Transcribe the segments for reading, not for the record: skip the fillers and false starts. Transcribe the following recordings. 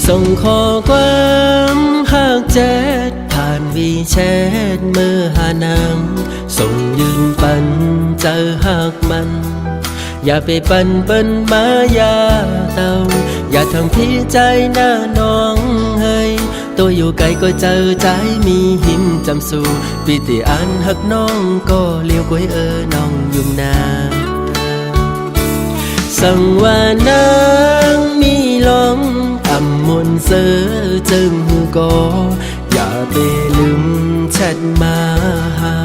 ส่งข้อความหากแชทผ่านวีแชทเมื่อหานางส่งยืนปันเจอหากมันอย่าไปปันเปิ้นมายาเตาอย่าทำพี่ใจหน้าน้องเฮ้ยตัวอยู่ไกลก็เจอใจมีหิมจำสู่ปีติอันหักน้องก็เลี้ยวก้วยน้องยุ่งนาสั่งว่านางมีลมอำมนเสือจึงหูก็อย่าไปลืมแชทมาหา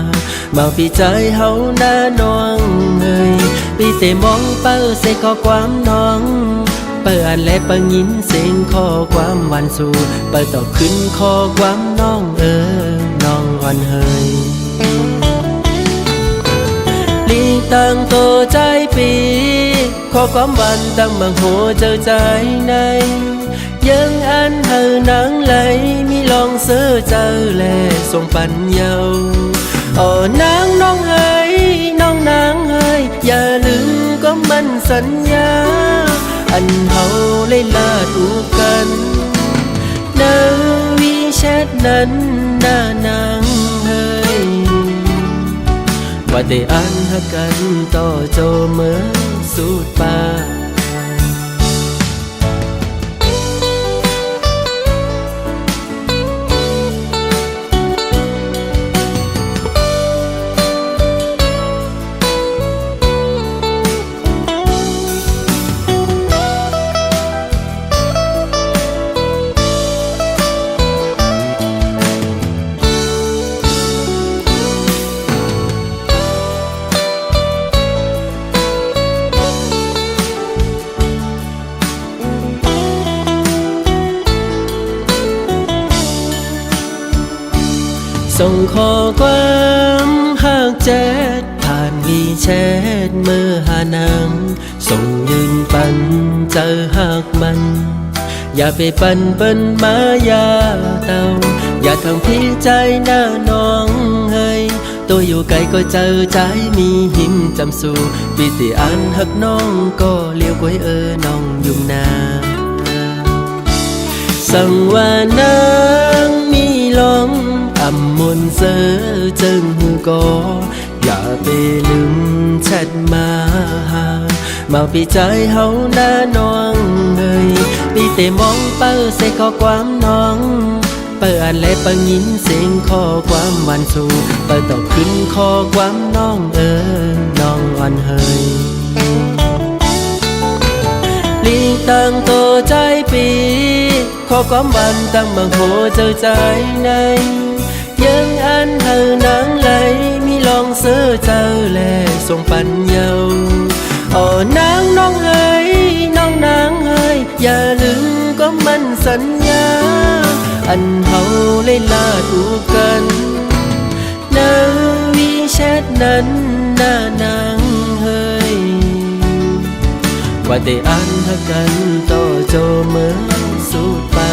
มาปีใจเฮาหน้าน้องเอ้ยปีเตมองเปิ้ลใส่ข้อความน้องเปิดอ่านและปังยินเสียงข้อความหวานสู่เปิดตอบขึ้นข้อความน้องน้องอ่อนเฮยลีตั้งโตใจปีข้อความหวานตั้งบางโหเจอใจในยังอันเธอนังไหลมีลองเสือเจอแลส่งปันเยาโอ้นางน้องเฮ้ยน้องนางเฮ้ยอย่าลืมก็มันสัญญาอันเฮาเลยลาดูกันในวีแชทนั้นหน้านางเฮ้ยว่าได้อ่านหากันต่อโจเมื่อสุดปาส่งข้อความหากแชทผ่านวีแชทเมื่อหานางส่งยืนปันเจอหากมันอย่าไปปันเปิ้นมายาเตาอย่าทำพี่ใจหน้าน้องเฮ้ยตัวอยู่ไกลก็เจอใจมีหิมจำสู่ปีติอันหักน้องก็เลี้ยวก้วยน้องยุ่งนาสั่งว่านางมีลมอำมนเสือจึงหูก็อย่าไปลืมแชทมาหามาปีใจเฮาหน้าน้องเอ้ยปีเตมองเปิ้ลใส่ข้อความน้องเปิดอ่านและปังยินเสียงข้อความหวานสู่เปิดตอบขึ้นข้อความน้องน้องอ่อนเฮยลีตั้งโตใจปีข้อความหวานตั้งบางโหเจอใจในยังอันเธอนังไหลมีลองเสือเจอแลส่งปันเยาโอ้นางน้องเฮ้ยน้องนางเฮ้ยอย่าลืมก็มันสัญญาอันเฮาเลยลาดูกันในวีแชทนั้นหน้านางเฮ้ยว่าได้อ่านหากันต่อโจเมื่อสุดปา